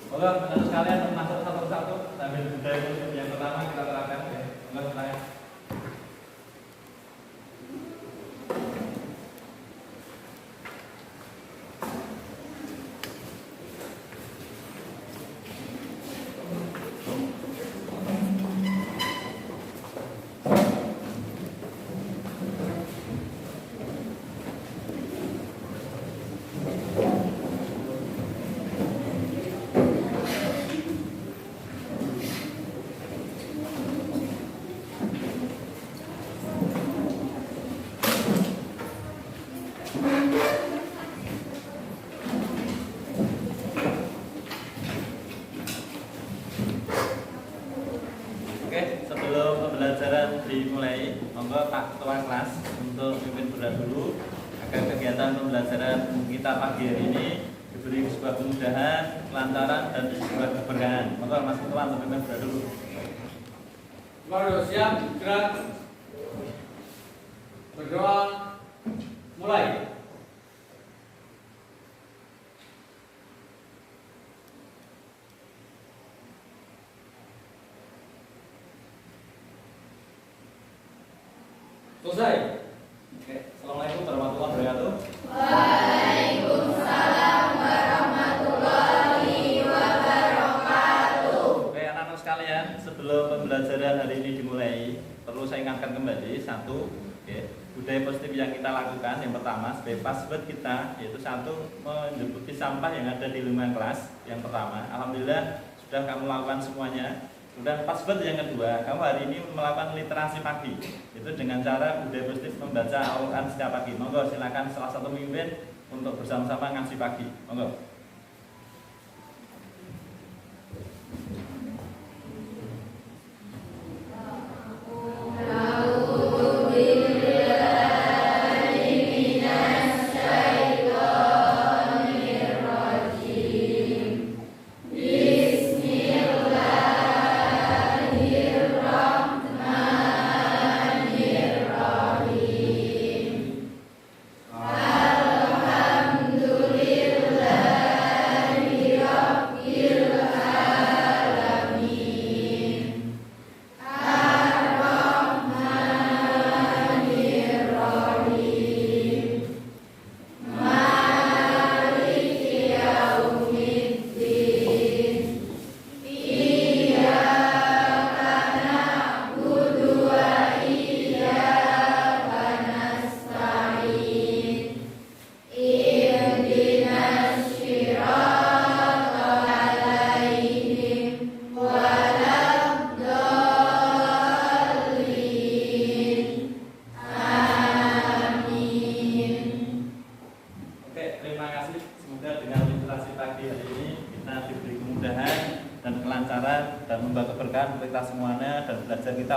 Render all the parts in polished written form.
Oke, teman-teman sekalian masuk satu persatu sambil budaya yang pertama kita terapkan ya. Oke, silakan. Dimulai, monggo Pak Ketua Kelas untuk pimpin berat dulu agar kegiatan pembelajaran kita pagi hari ini diberi sebuah kemudahan, kelancaran dan sebuah keberkahan. Monggo Mas Ketua untuk pimpin berat dulu. Siap, gerak, berdoa, mulai. Selesai. Oke, Assalamualaikum warahmatullahi wabarakatuh. Waalaikumsalam warahmatullahi wabarakatuh. Oke, anak-anak sekalian, sebelum pembelajaran hari ini dimulai, perlu saya ingatkan kembali satu, budaya positif yang kita lakukan. Yang pertama, sebagai password kita, yaitu satu, menjemputi sampah yang ada di lingkungan kelas. Yang pertama, alhamdulillah sudah kamu lakukan semuanya. Dan password yang kedua, kamu hari ini melakukan literasi pagi. Itu dengan cara budaya positif membaca Al-Quran setiap pagi. Monggo silakan salah satu pemimpin untuk bersama-sama ngaji pagi. Monggo.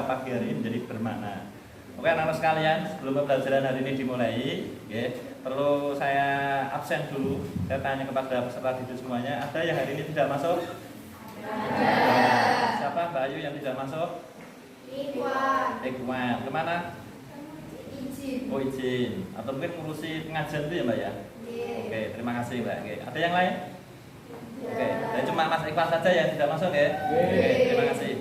Pagi hari ini menjadi bermakna. Oke anak-anak sekalian, sebelum pembelajaran hari ini dimulai, perlu saya absen dulu. Saya tanya kepada peserta didik semuanya, ada yang hari ini tidak masuk? Ada. Siapa Mbak Ayu yang tidak masuk? Ikhwan. Kemana? Izin. Oh izin. Atau mungkin ngurusi pengajian itu ya Mbak ya? Oke, terima kasih Mbak. Ada yang lain? Oke, jadi cuma Mas Ikhwan saja yang tidak masuk ya? Oke, terima kasih.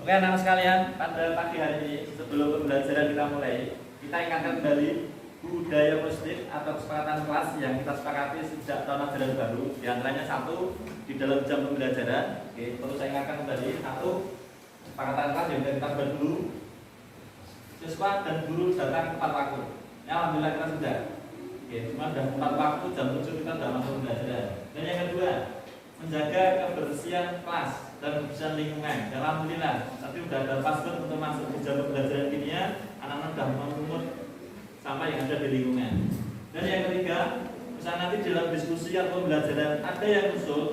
Oke anak-anak sekalian, pada pagi hari ini sebelum pembelajaran kita mulai, kita ingatkan kembali budaya positif atau kesepakatan kelas yang kita sepakati sejak tahun ajaran baru. Di antaranya satu, di dalam jam pembelajaran, perlu saya ingatkan kembali satu, kesepakatan kelas yang kita buat dulu, siswa dan guru datang tepat waktu. Ya, alhamdulillah kita sudah. Cuma sudah tepat waktu jam 7 kita sudah masuk pembelajaran. Dan yang kedua, menjaga kebersihan kelas dan kebersihan lingkungan. Alhamdulillah, tapi sudah ada password untuk masuk di jam pembelajaran kimia. Anak-anak sudah memungut sampah yang ada di lingkungan. Dan yang ketiga, misalnya nanti dalam diskusi atau pembelajaran ada yang usul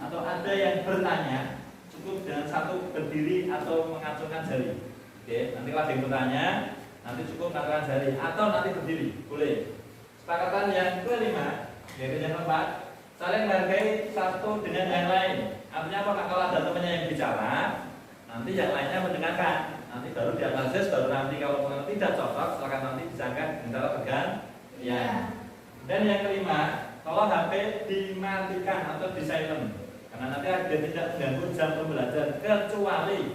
atau ada yang bertanya, cukup dengan satu berdiri atau mengacungkan jari. Nanti kalau ada yang bertanya, nanti cukup mengacungkan jari atau nanti berdiri, boleh. Kesepakatan yang kelima, yaitu yang keempat, saling menghargai satu dengan yang lain. Artinya apa? Kalau ada temannya yang bicara, nanti yang lainnya mendengarkan. Nanti baru dianalisis, baru nanti kalau tidak cocok, silakan nanti disangka dengan cara bergantian. Dan yang kelima, kalau HP dimatikan atau di silent. Nah, nanti ada tidak mengganggu jam pembelajaran kecuali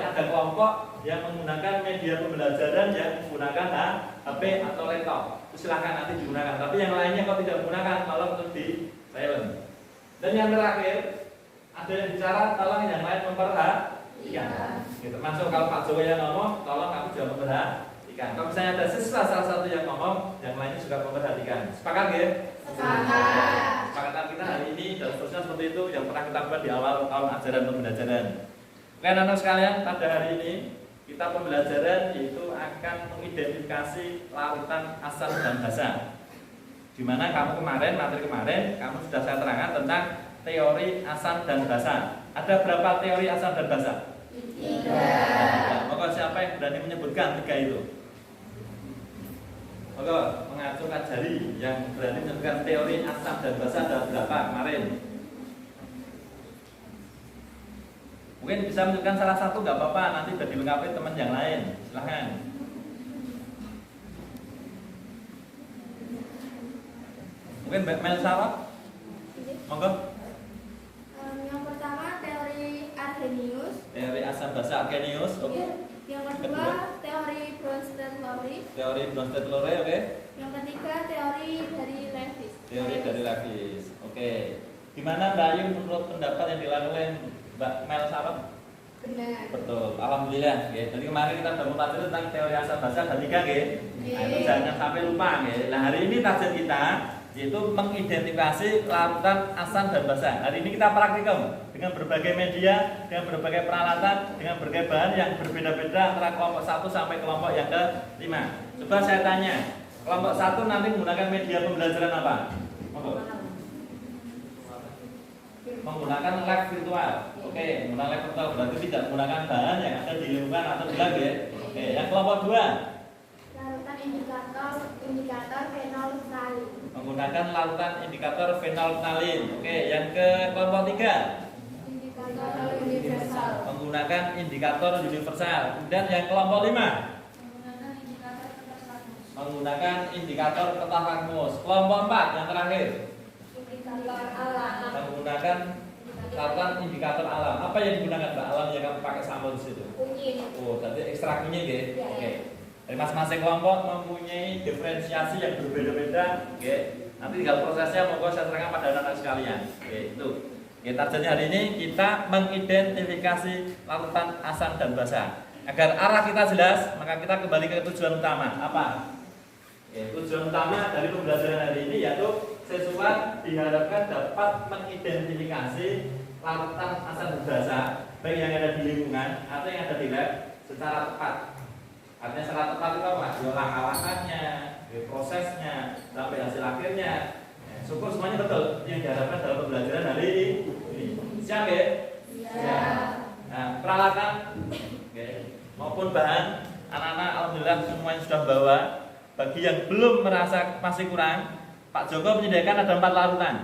ada kelompok yang menggunakan media pembelajaran yang menggunakan HP atau laptop. Itu silahkan nanti digunakan. Tapi yang lainnya kalau tidak menggunakan, tolong untuk di silent. Dan yang terakhir, ada yang bicara, tolong yang lain memperhatikan. Termasuk kalau Pak Jokowi yang ngomong, tolong kamu juga memperhatikan. Kalau misalnya ada siswa salah satu yang ngomong, yang lainnya juga memperhatikan. Sepakat ya? Sepakat. Kesepakatan kita hari ini dan seterusnya seperti itu yang pernah kita buat di awal tahun ajaran pembelajaran. Oke, anak-anak sekalian, pada hari ini kita pembelajaran yaitu akan mengidentifikasi larutan asal dan basa. Di mana kamu kemarin, materi kemarin, kamu sudah saya terangkan tentang teori asal dan basa. Ada berapa teori asal dan basa? 3. Maka siapa yang berani menyebutkan 3 itu? Maka mengacungkan jari yang berani menyebutkan teori asal dan basa ada berapa kemarin? Mungkin bisa menunjukkan salah satu nggak apa-apa, nanti sudah dilengkapi teman yang lain. Silahkan. Mungkin Mel Sarah? Monggo. Yang pertama teori Arrhenius. Teori asal basa Arrhenius. Oke. Yang kedua teori Bronsted-Lowry. Teori Bronsted-Lowry, oke. Yang ketiga teori dari Lewis. Teori dari Lewis. Oke. Gimana Mbak Ayu menurut pendapat yang dilakukan Mbak Mel Sarah? Benar. Betul, alhamdulillah. Jadi kemarin kita sudah mempelajari tentang teori asal basa ada 3, nah, itu jangan sampai lupa. Nah, hari ini target kita yaitu mengidentifikasi larutan asal dan basa. Hari ini kita praktikum dengan berbagai media, dengan berbagai peralatan, dengan berbagai bahan yang berbeda-beda antara kelompok 1 sampai kelompok yang ke-5. Coba saya tanya, kelompok 1 nanti menggunakan media pembelajaran apa? Menggunakan lab virtual. Oke, menggunakan lab virtual berarti tidak menggunakan bahan yang ada di lingkungan atau di lab ya. Oke, yang kelompok 2 larutan indikator fenolftalin. menggunakan larutan indikator fenolftalin. Oke, yang ke kelompok 3 Indikator universal. menggunakan indikator universal. Dan yang kelompok 5 menggunakan indikator ketafakmus. Kelompok 4 yang terakhir Indikator alam. menggunakan larutan indikator alam. Apa yang digunakan Mbak alam yang kamu pakai sampel di situ? Kunyit. Oh, tadi ekstrak kunyit ya. Ya. Oke. Dari masing-masing kelompok mempunyai diferensiasi yang berbeda-beda. Oke. Nanti tinggal prosesnya monggo saya terangkan pada anak-anak sekalian. Oke, itu. Oke, targetnya hari ini kita mengidentifikasi larutan asam dan basa. Agar arah kita jelas, maka kita kembali ke tujuan utama. Apa? Oke, tujuan utama dari pembelajaran hari ini yaitu siswa diharapkan dapat mengidentifikasi larutan asam dan basa baik yang ada di lingkungan atau yang ada di lab secara tepat. Artinya secara tepat itu apa? Langkah-langkahnya, prosesnya, sampai hasil akhirnya. Syukur semuanya betul yang diharapkan dalam pembelajaran hari ini. Siap ya? Siap. Nah, peralatan maupun bahan anak-anak alhamdulillah semuanya sudah bawa. Bagi yang belum merasa masih kurang, Pak Joko menyediakan ada 4 larutan.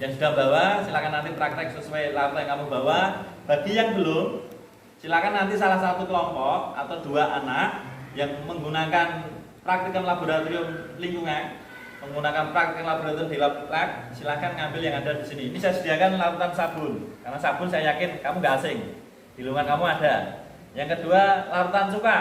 Yang sudah bawa silakan nanti praktek sesuai larutan yang kamu bawa. Bagi yang belum, silakan nanti salah satu kelompok atau 2 anak yang menggunakan praktikum laboratorium lingkungan, menggunakan praktikum laboratorium di lab, silakan ngambil yang ada di sini. Ini saya sediakan larutan sabun, karena sabun saya yakin kamu nggak asing, di lingkungan kamu ada. Yang kedua larutan cuka.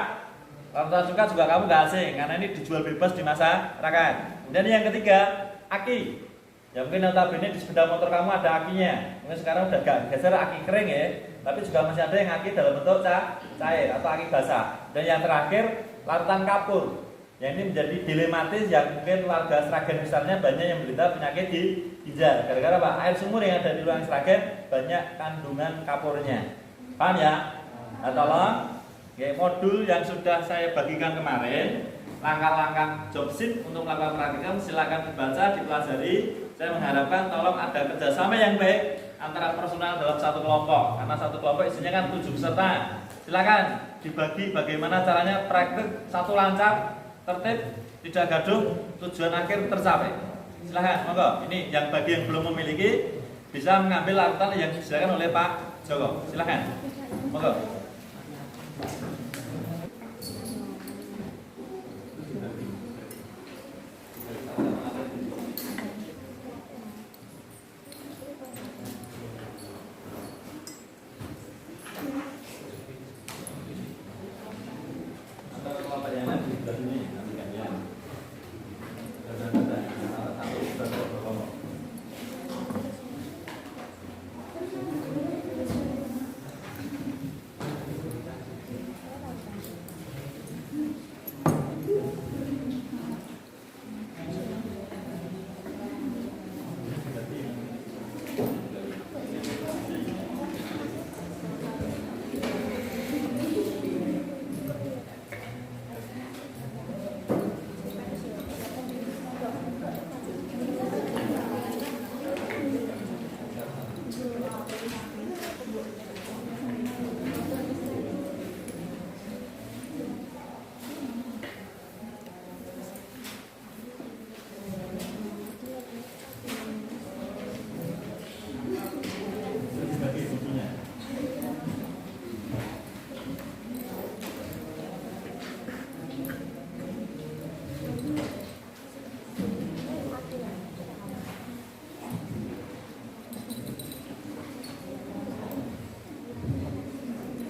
Larutan cuka juga kamu nggak asing, karena ini dijual bebas di masyarakat. Dan yang ketiga aki. Ya mungkin notabene di sepeda motor kamu ada akinya. Mungkin sekarang udah gak geser aki kering ya, tapi juga masih ada yang aki dalam bentuk cair atau aki basah. Dan yang terakhir larutan kapur. Yang ini menjadi dilematis yang mungkin warga Sragen misalnya banyak yang menderita penyakit di ginjal. Gara-gara apa? Air sumur yang ada di luar Sragen banyak kandungan kapurnya. Paham ya? Nah, tolong modul yang sudah saya bagikan kemarin, langkah-langkah job sheet untuk melakukan praktikum silakan dibaca, dipelajari. Saya mengharapkan tolong ada kerjasama yang baik antara personal dalam satu kelompok, karena satu kelompok isinya kan 7 peserta. Silakan dibagi bagaimana caranya praktik satu lancar, tertib, tidak gaduh, tujuan akhir tercapai. Silakan, monggo. Ini yang bagi yang belum memiliki bisa mengambil larutan yang disediakan oleh Pak Joko. Silakan, monggo.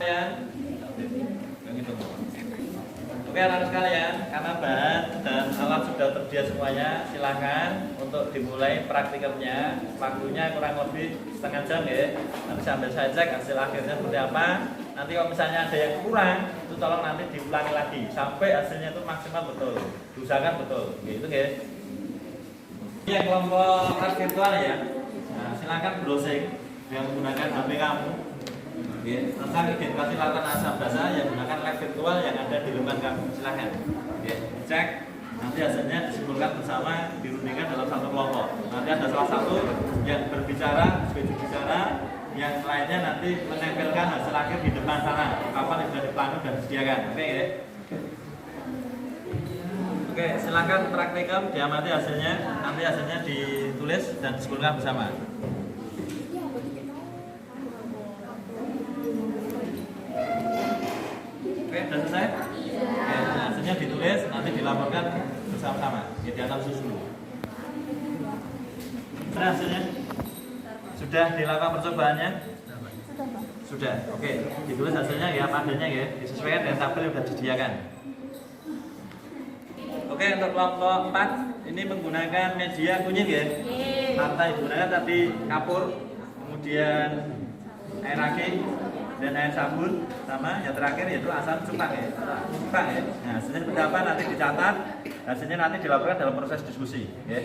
sekalian? Begitu. Oke anak sekalian, karena bahan dan alat sudah tersedia semuanya, silakan untuk dimulai praktikumnya. Waktunya kurang lebih setengah jam ya. Nanti sambil saya cek hasil akhirnya seperti apa. Nanti kalau misalnya ada yang kurang, itu tolong nanti diulangi lagi sampai hasilnya itu maksimal betul. Diusahakan betul. Gitu guys. Ini yang kelompok kelas virtual ya. Nah, silakan browsing yang menggunakan HP kamu. Tentang identifikasi latar asal bahasa yang menggunakan lab virtual yang ada di depan kamu. Silakan. Cek. Nanti hasilnya disimpulkan bersama, dirundingkan dalam satu kelompok. Nanti ada salah satu yang berbicara, yang lainnya nanti menempelkan hasil akhir di depan sana. Kapan yang sudah dipandu dan disediakan. Oke ya. Oke, silakan praktikum, diamati hasilnya. Nanti hasilnya ditulis dan disimpulkan bersama. Oke, sudah selesai? Oke, hasilnya ditulis, nanti dilaporkan bersama-sama. Jadi analisis dulu. Sudah hasilnya? Sudah dilakukan percobaannya? Sudah. Oke, ditulis hasilnya ya, padanya ya, disesuaikan dengan tabel yang sudah disediakan. Oke, untuk kelompok 4 ini menggunakan media kunyit ya. Harta yang digunakan tadi kapur, kemudian air aki dan air sabun, sama yang terakhir yaitu asam cupang ya. Cupang ya. Nah, hasilnya seperti apa nanti dicatat, hasilnya nanti dilakukan dalam proses diskusi ya.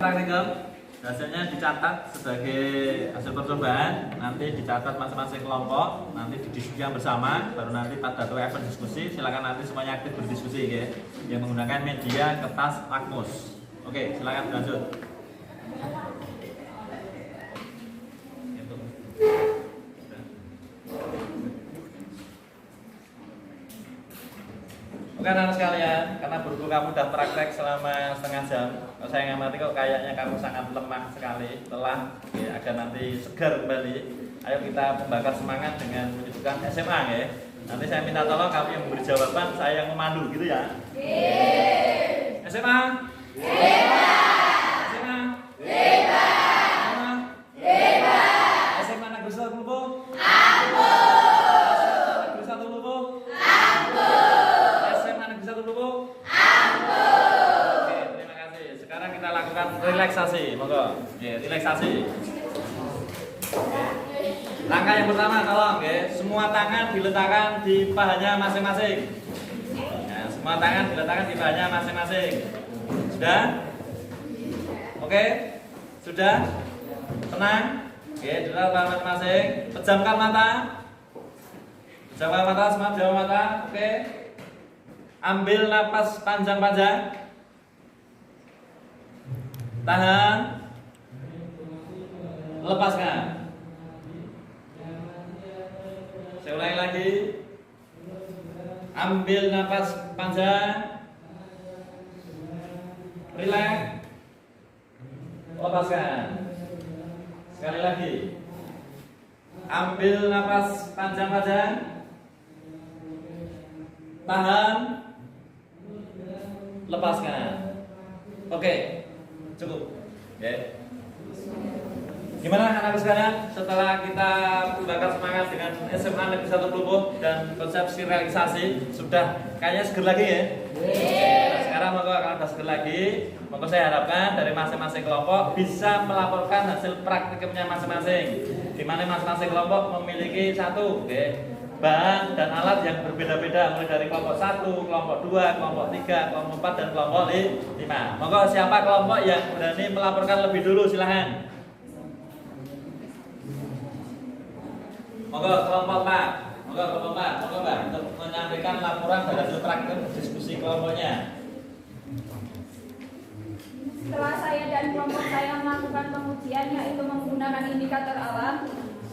Praktikum hasilnya dicatat sebagai hasil percobaan, nanti dicatat masing-masing kelompok, nanti didiskusikan bersama, baru nanti pada event diskusi. Silakan nanti semuanya aktif berdiskusi ya, yang menggunakan media kertas lakmus. Oke, silakan lanjut. Oke anak sekalian, karena berhubung kamu sudah praktek selama setengah jam, saya ngamati kok kayaknya kamu sangat lemah sekali, lelah, ya, agar nanti segar kembali. Ayo kita membakar semangat dengan menyebutkan SMA ya. Nanti saya minta tolong kamu yang memberi jawaban, saya yang memandu gitu ya. SMA. SMA. SMA Negeri 1 Lubo. Negeri 1 Lubo. Oke, terima kasih. Sekarang kita lakukan relaksasi, monggo. Ya, relaksasi. Langkah yang pertama tolong ya, semua tangan diletakkan di pahanya masing-masing. Ya, semua tangan diletakkan di pahanya masing-masing. Sudah? Oke? Sudah? Tenang? Oke, diletakkan masing-masing. Pejamkan mata. Pejamkan mata, semua pejamkan mata. Oke. Ambil napas panjang-panjang. Tahan. Lepaskan. Saya ulangi lagi. Ambil napas panjang. Relax. Lepaskan. Sekali lagi. Ambil napas panjang-panjang. Tahan. Lepaskan. Oke, cukup. Ya. Gimana anak-anak sekalian? Setelah kita bakar semangat dengan SMA Negeri 1 Plumbung dan konsepsi realisasi, sudah kayaknya seger lagi ya? Nah, sekarang monggo akan seger lagi. Monggo saya harapkan dari masing-masing kelompok bisa melaporkan hasil praktikumnya masing-masing. Di mana masing-masing kelompok memiliki satu, bahan dan alat yang berbeda-beda, mulai dari kelompok 1, kelompok 2, kelompok 3, kelompok 4 dan kelompok 5. Monggo siapa kelompok yang berani melaporkan lebih dulu, silahkan. Monggo kelompok 4. Monggo kelompok 4. Monggo Mbak untuk menyampaikan laporan pada hasil praktikum diskusi kelompoknya. Setelah saya dan kelompok saya melakukan pengujian yaitu menggunakan indikator alam.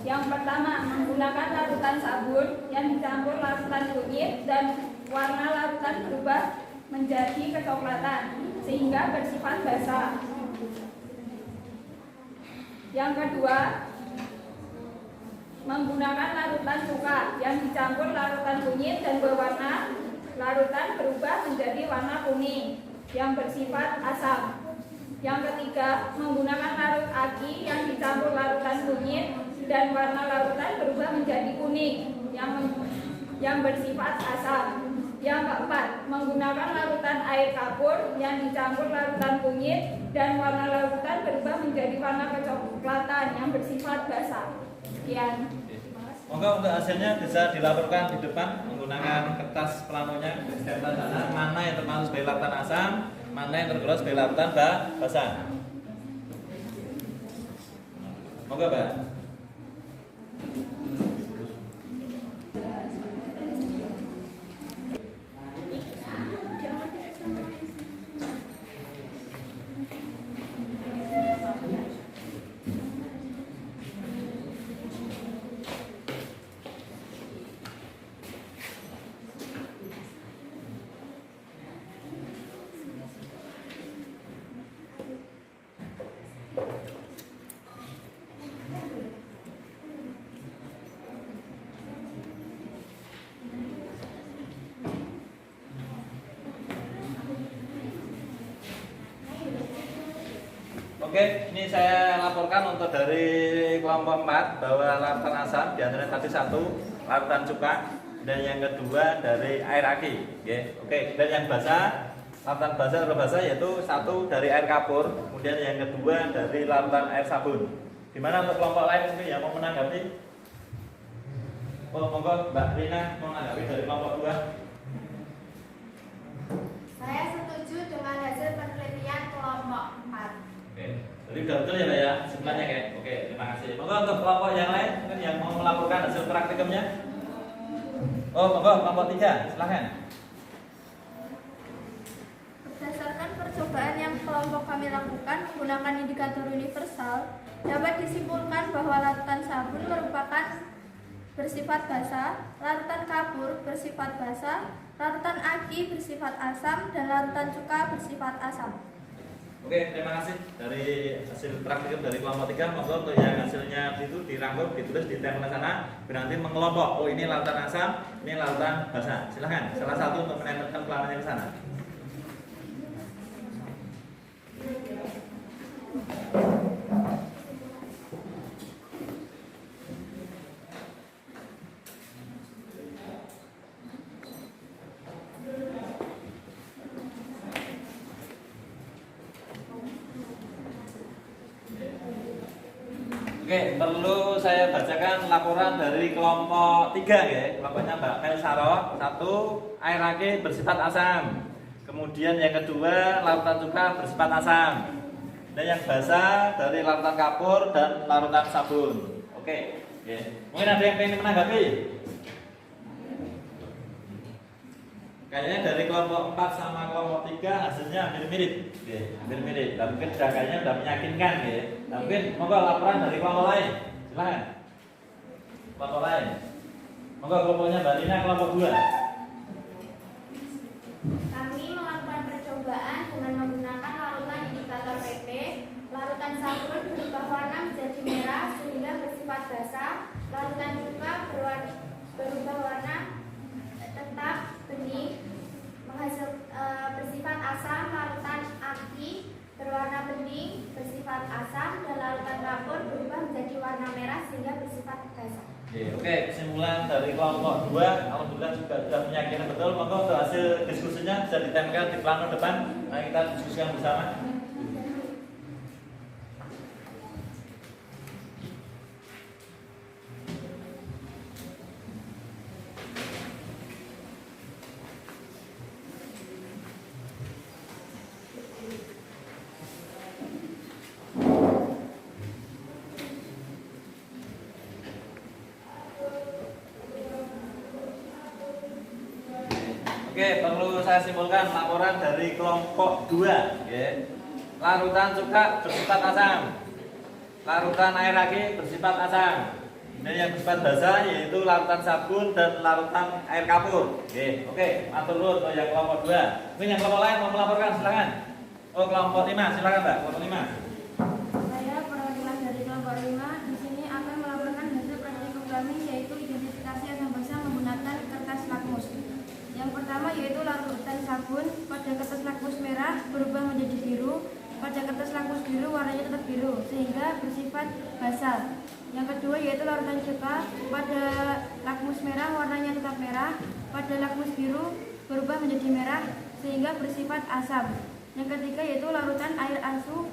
Yang pertama, menggunakan larutan sabun yang dicampur larutan kunyit dan warna larutan berubah menjadi kecoklatan sehingga bersifat basah. Yang kedua, menggunakan larutan cuka yang dicampur larutan kunyit dan berwarna larutan berubah menjadi warna kuning yang bersifat asam. Yang ketiga, menggunakan larut aki yang dicampur larutan kunyit dan warna larutan berubah menjadi kuning yang bersifat asam. Yang keempat, menggunakan larutan air kapur yang dicampur larutan kunyit dan warna larutan berubah menjadi warna kecoklatan yang bersifat basah. Sekian. Monggo untuk hasilnya bisa dilaporkan di depan menggunakan kertas planonya di sebelah sana. Mana yang termasuk sebagai larutan asam, mana yang tergolong sebagai larutan basah. Monggo, Pak. Oke, ini saya laporkan untuk dari kelompok 4 bahwa larutan asam diantaranya tadi 1 larutan cuka dan yang kedua dari air aki. Oke, dan yang basah larutan basah yaitu 1 dari air kapur, kemudian yang kedua dari larutan air sabun. Gimana untuk kelompok lain mungkin yang mau menanggapi? Oh, monggo Mbak Rina mau menanggapi dari kelompok 2. Saya setuju dengan hasil penelitian kelompok 4. Oke, jadi udah betul ya Mbak ya, sebelahnya kayak. Oke, terima kasih. Monggo untuk kelompok yang lain mungkin yang mau melaporkan hasil praktikumnya. Oh, monggo kelompok 3, silahkan. Berdasarkan percobaan yang kelompok kami lakukan menggunakan indikator universal, dapat disimpulkan bahwa larutan sabun merupakan bersifat basah, larutan kapur bersifat basah, larutan aki bersifat asam, dan larutan cuka bersifat asam. Oke, terima kasih dari hasil praktikum dari kelompok 3. Monggo untuk yang hasilnya itu dirangkum, ditulis di template sana, nanti mengelompok. Oh, ini larutan asam, ini larutan basah. Silahkan, salah satu untuk menempelkan pelannya ke sana. Oke, perlu saya bacakan laporan dari kelompok 3 ya. Kelompoknya Mbak Melsaro. 1, air aki bersifat asam. Kemudian yang kedua, larutan cuka bersifat asam. Dan yang basah dari larutan kapur dan larutan sabun. Oke, ya. Mungkin ada yang pengen menanggapi? Kayaknya dari kelompok 4 sama kelompok 3 hasilnya hampir mirip. Hampir mirip. Tapi mungkin kayaknya sudah meyakinkan ya. Nah, mungkin monggo laporan dari kelompok lain. Silakan. Kelompok lain. Monggo kelompoknya Mbak Lina, kelompok 2. Kami melakukan percobaan dengan menggunakan larutan indikator PP. Larutan sabun berubah warna menjadi merah sehingga bersifat basah. Larutan cuka berubah warna tetap bening bersifat asam. Larutan aki berwarna bening bersifat asam, dan larutan kapur berubah menjadi warna merah sehingga bersifat basah. Oke, kesimpulan dari kelompok 2 alhamdulillah juga sudah meyakinkan betul. Maka untuk hasil diskusinya bisa ditempelkan di plano depan. Nah, kita diskusikan bersama. Oke, perlu saya simpulkan laporan dari kelompok 2 ya. Larutan cuka bersifat asam, larutan air aki bersifat asam, dan yang bersifat basah yaitu larutan sabun dan larutan air kapur. Oke, atur dulu untuk yang kelompok 2. Mungkin yang kelompok lain mau melaporkan, silakan. Oh, kelompok 5, silakan Mbak, kelompok 5. Saya perwakilan dari kelompok 5 di sini akan melaporkan hasil praktikum kami, yaitu identifikasi asam basah menggunakan kertas lakmus. Yang pertama yaitu larutan sabun pada kertas lakmus merah berubah menjadi biru, pada kertas lakmus biru warnanya tetap biru sehingga bersifat basal. Yang kedua yaitu larutan cuka pada lakmus merah warnanya tetap merah, pada lakmus biru berubah menjadi merah sehingga bersifat asam. Yang ketiga yaitu larutan air asu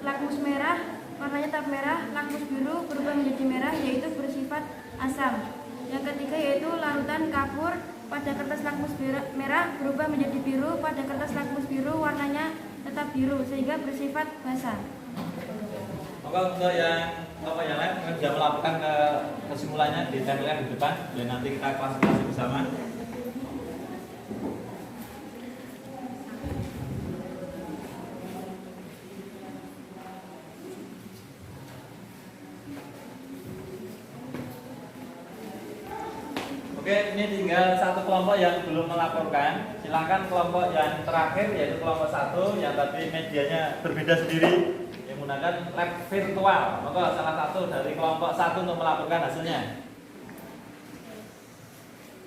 lakmus merah warnanya tetap merah, lakmus biru berubah menjadi merah yaitu bersifat asam. Yang ketiga yaitu larutan kapur pada kertas lakmus merah berubah menjadi biru, pada kertas lakmus biru warnanya tetap biru sehingga bersifat basal. Maka untuk yang lain sudah melakukan kesimpulannya ditempelkan di depan dan nanti kita klasifikasi bersama. Oke, ini tinggal satu kelompok yang belum melaporkan. Silakan kelompok yang terakhir yaitu kelompok 1 yang tadi medianya berbeda sendiri yang menggunakan lab virtual. Maka salah satu dari kelompok 1 untuk melaporkan hasilnya.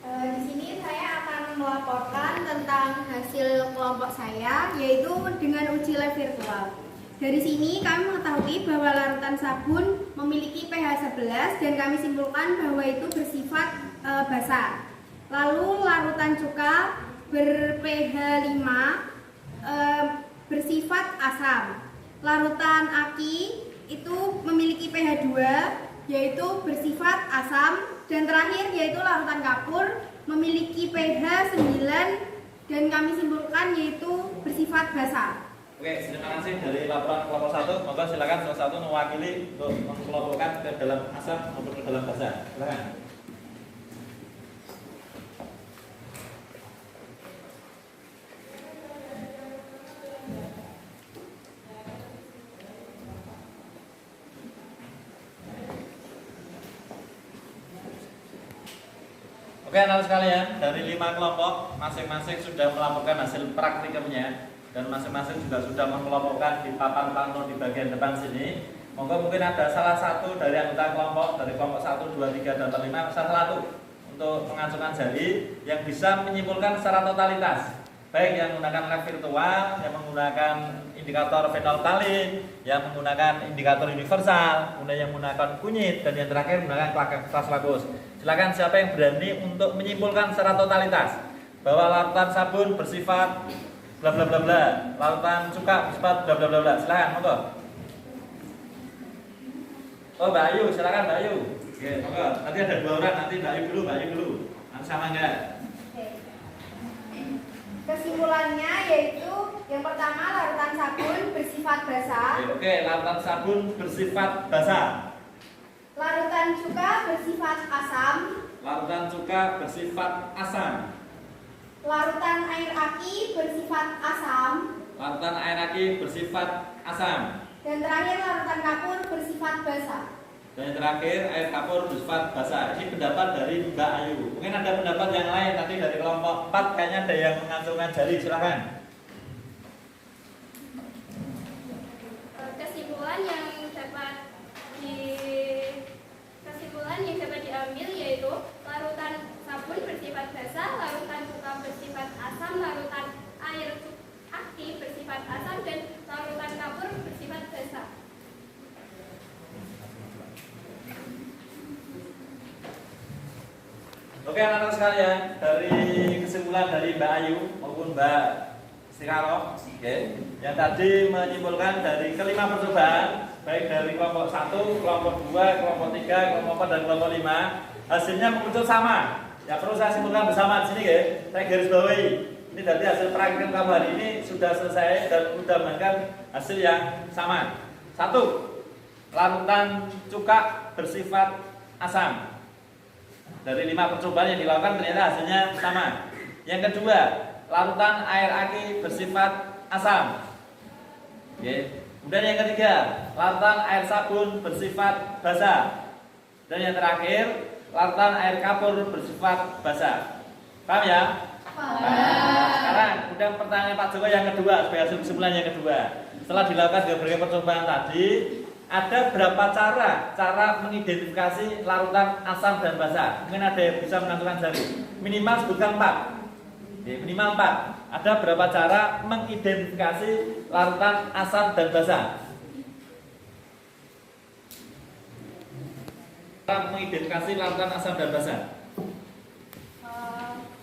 Di sini saya akan melaporkan tentang hasil kelompok saya yaitu dengan uji lab virtual. Dari sini kami mengetahui bahwa larutan sabun memiliki pH 11 dan kami simpulkan bahwa itu bersifat basah. Lalu larutan cuka ber-pH 5 bersifat asam. Larutan aki itu memiliki pH 2 yaitu bersifat asam, dan terakhir yaitu larutan kapur memiliki pH 9 dan kami simpulkan yaitu bersifat basah. Oke, terima kasih dari laporan kelompok 1. Maka silakan salah satu mewakili untuk mengelompokkan ke dalam asam maupun ke dalam basah. Silakan. Oke, anak sekalian, dari 5 kelompok masing-masing sudah melaporkan hasil praktikumnya dan masing-masing juga sudah mengelompokkan di papan pantun di bagian depan sini. Monggo mungkin ada salah satu dari anggota kelompok dari kelompok 1, 2, 3, dan 5 satu untuk mengacungkan jari yang bisa menyimpulkan secara totalitas, baik yang menggunakan lab virtual, yang menggunakan indikator fenolphthalein, yang menggunakan indikator universal, kemudian yang menggunakan kunyit, dan yang terakhir menggunakan kertas lakmus. Silakan siapa yang berani untuk menyimpulkan secara totalitas bahwa larutan sabun bersifat bla bla bla bla, larutan cuka bersifat bla bla bla bla. Silakan, monggo. Oh, Mbak Ayu, silakan Mbak Ayu. Oke, monggo. Nanti ada 2 orang, nanti Mbak Ayu dulu. Nanti sama enggak? Kesimpulannya yaitu yang pertama larutan sabun bersifat basah. Oke, larutan sabun bersifat basah. Larutan cuka bersifat asam. Larutan cuka bersifat asam. Larutan air aki bersifat asam. Larutan air aki bersifat asam. Dan terakhir larutan kapur bersifat basah. Dan yang terakhir air kapur bersifat basah. Ini pendapat dari Mbak Ayu. Mungkin ada pendapat yang lain nanti dari kelompok 4 kayaknya ada yang mengacungkan jari. Silakan. Kesimpulan yang dapat diambil yaitu larutan sabun bersifat basah, larutan cuka bersifat asam, larutan air aki bersifat asam, dan larutan kapur bersifat basah. Oke, anak-anak sekalian, dari kesimpulan dari Mbak Ayu maupun Mbak Sikaro, oke, yang tadi menyimpulkan dari kelima percobaan, baik dari kelompok 1, kelompok 2, kelompok 3, kelompok 4, dan kelompok 5, hasilnya mengucul sama. Ya perlu saya simpulkan bersama di sini, ya. Saya garis bawahi. Ini tadi hasil praktikum kamu hari ini sudah selesai dan sudah mendapatkan hasil yang sama. 1, larutan cuka bersifat asam. Dari 5 percobaan yang dilakukan ternyata hasilnya sama. Yang kedua, larutan air aki bersifat asam. Oke. Kemudian yang ketiga, larutan air sabun bersifat basah. Dan yang terakhir, larutan air kapur bersifat basah. Paham ya? Paham. Nah, sekarang kemudian pertanyaan Pak Joko yang kedua sebagai hasil kesimpulan yang kedua. Setelah dilakukan berbagai percobaan tadi, ada berapa cara mengidentifikasi larutan asam dan basah? Mungkin ada yang bisa menentukan jari. Minimal sebutkan 4. Minimal 4. Ada berapa cara mengidentifikasi larutan asam dan basa? Cara mengidentifikasi larutan asam dan basa.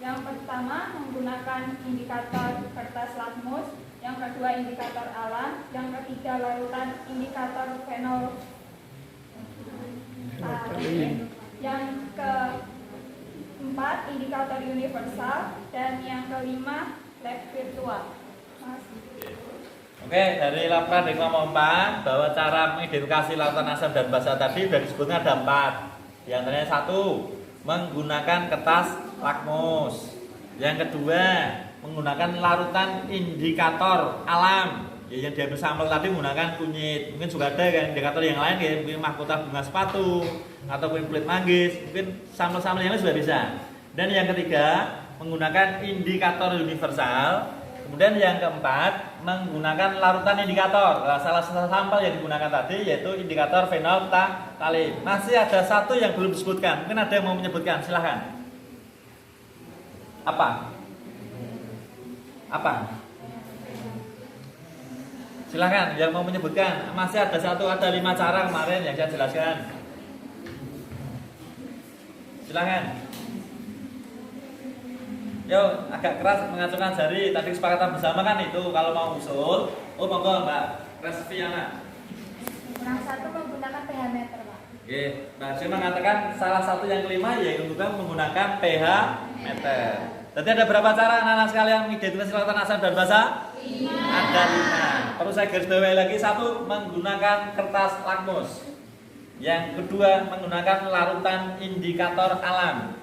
Yang pertama menggunakan indikator kertas lakmus, yang kedua indikator alam, yang ketiga larutan indikator fenol, yang keempat indikator universal, dan yang kelima lab virtual. Oke, dari laporan dari kelompok 4 bahwa cara mengidentifikasi larutan asam dan basa tadi sudah disebutkan ada 4. Di antaranya 1, menggunakan kertas lakmus. Yang kedua, menggunakan larutan indikator alam. Ya, yang diambil sampel tadi menggunakan kunyit. Mungkin juga ada kan indikator yang lain ya, mungkin mahkota bunga sepatu atau kulit manggis. Mungkin sampel-sampel yang lain sudah bisa. Dan yang ketiga, menggunakan indikator universal. Kemudian yang keempat, menggunakan larutan indikator. Nah, salah satu sampel yang digunakan tadi yaitu indikator fenolphthalein. Masih ada 1 yang belum disebutkan. Mungkin ada yang mau menyebutkan, silahkan. Apa? Silahkan yang mau menyebutkan. Masih ada 1, ada 5 cara kemarin yang saya jelaskan. Silahkan. Yo, agak keras mengacungkan jari. Tadi kesepakatan bersama kan itu kalau mau usul. Oh, monggo Mbak Resviana. Yang 1 menggunakan pH meter, Pak. Oke, Mbak Resviana mengatakan salah satu yang kelima yaitu menggunakan pH meter. Jadi ada berapa cara anak-anak sekalian mengidentifikasi larutan asam dan basa? 5. Ada 5. Perlu saya garis bawahi lagi. 1, menggunakan kertas lakmus. Yang kedua, menggunakan larutan indikator alam.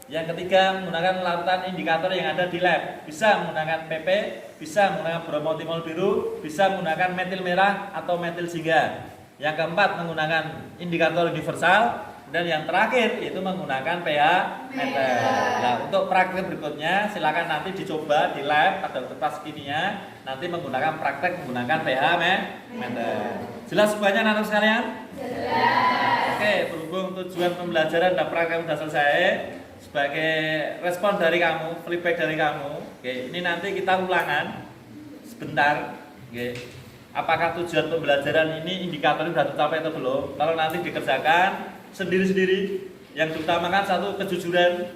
Yang ketiga, menggunakan larutan indikator yang ada di lab. Bisa menggunakan PP, bisa menggunakan bromotimol biru, bisa menggunakan metil merah atau metil jingga. Yang keempat, menggunakan indikator universal. Dan yang terakhir itu menggunakan pH meter. Nah, untuk praktek berikutnya silakan nanti dicoba di lab atau kertas kimia. Nanti menggunakan praktek menggunakan pH meter. Jelas semuanya anak-anak sekalian? Jelas. Oke, berhubung tujuan pembelajaran dan praktek sudah selesai. Sebagai respon dari kamu, feedback dari kamu, oke, ini nanti kita ulangan sebentar, oke. Apakah tujuan pembelajaran ini indikator sudah tercapai atau belum? Kalau nanti dikerjakan sendiri-sendiri, yang diutamakan 1 kejujuran,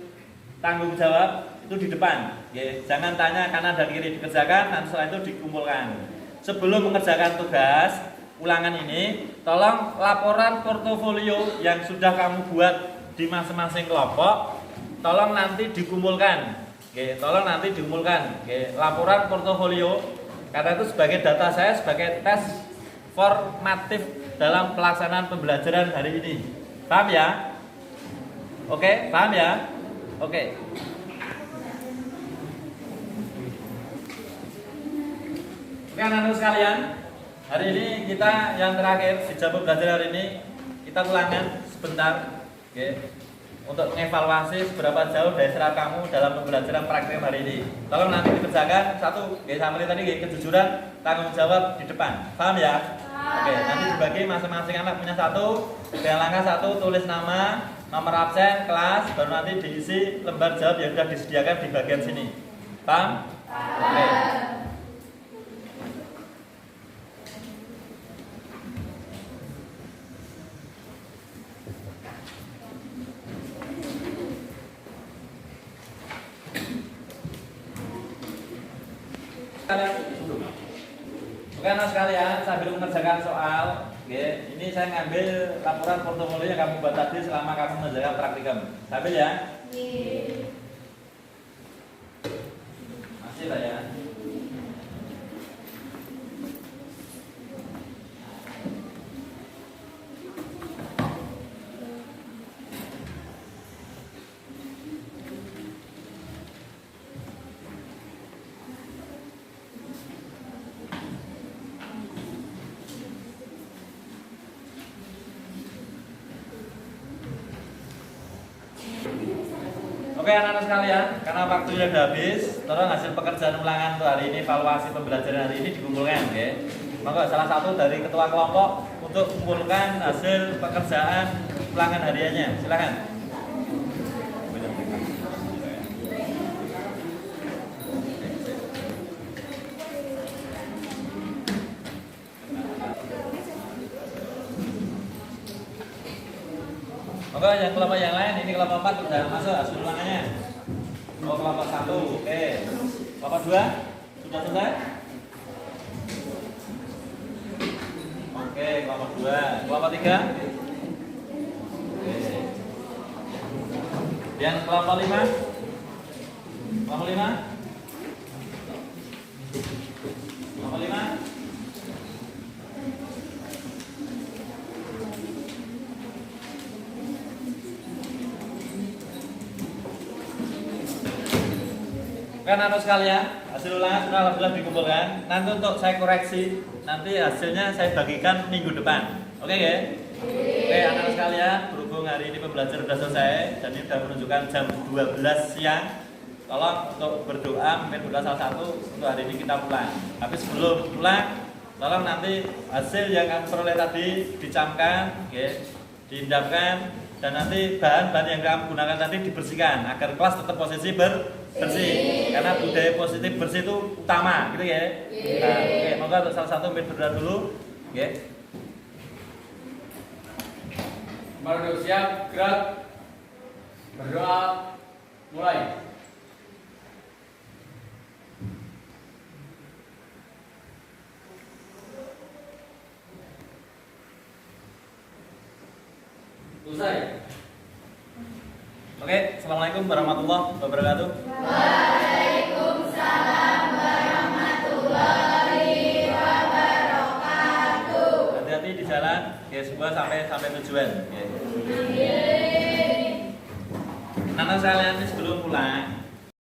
tanggung jawab itu di depan, oke. Jangan tanya kanan dan kiri, dikerjakan, nanti setelah itu dikumpulkan. Sebelum mengerjakan tugas ulangan ini, tolong laporan portofolio yang sudah kamu buat di masing-masing kelompok. Tolong nanti dikumpulkan. Oke, tolong nanti dikumpulkan. Oke, laporan portofolio karena itu sebagai data saya sebagai tes formatif dalam pelaksanaan pembelajaran hari ini. Paham ya? Oke, paham ya? Oke. Oke, anak-anak sekalian, hari ini kita yang terakhir di jam pembelajaran hari ini kita ulangan sebentar. Oke. Untuk mengevaluasi seberapa jauh dari serap kamu dalam pembelajaran praktik hari ini. Tolong nanti dikerjakan 1, sama tadi kejujuran, tanggung jawab di depan. Paham ya? Oke, nanti dibagi masing-masing anak punya 1. Dengan langkah 1 tulis nama, nomor absen, kelas, baru nanti diisi lembar jawab yang sudah disediakan di bagian sini. Paham? Oke. Oke anak sekalian, sambil mengerjakan soal, ini saya ngambil laporan portofolio yang kamu buat tadi selama kamu mengerjakan praktikum. Sambil ya? Masih lah ya. Oke anak-anak sekalian, karena waktunya sudah habis, tolong hasil pekerjaan ulangan untuk hari ini, evaluasi pembelajaran hari ini dikumpulkan, oke. Maka salah satu dari ketua kelompok untuk mengumpulkan hasil pekerjaan ulangan hariannya, silakan. Monggo yang kelompok yang lain, ini kelompok 4 sudah masuk hasil ulangannya. Oh, kelompok 1, oke. Kelompok 2 sudah selesai? Oke, kelompok 2. Kelompok 3? Oke. Yang kelompok 5? Kelompok 5? Kelompok 5? Kan anak sekalian, hasil ulangan sudah alhamdulillah dikumpulkan. Nanti untuk saya koreksi, nanti hasilnya saya bagikan minggu depan. Oke ya? Oke anak sekalian, berhubung hari ini pembelajaran sudah selesai dan ini sudah menunjukkan jam 12 siang. Tolong untuk berdoa, mungkin berdoa salah satu untuk hari ini kita pulang. Tapi sebelum pulang, tolong nanti hasil yang kamu peroleh tadi dicamkan, okay, diindapkan, dan nanti bahan-bahan yang kamu gunakan tadi dibersihkan agar kelas tetap posisi bersih. Karena budaya positif bersih itu utama, gitu ya. Nah, oke, moga untuk salah satu mungkin berdoa dulu, oke. Baru siap, gerak. Berdoa, mulai. Selesai. Oke, assalamualaikum warahmatullahi wabarakatuh. Waalaikumsalam warahmatullahi wabarakatuh. Hati-hati di jalan, oke, semua sampai tujuan. Oke. Anak sekalian sebelum pulang,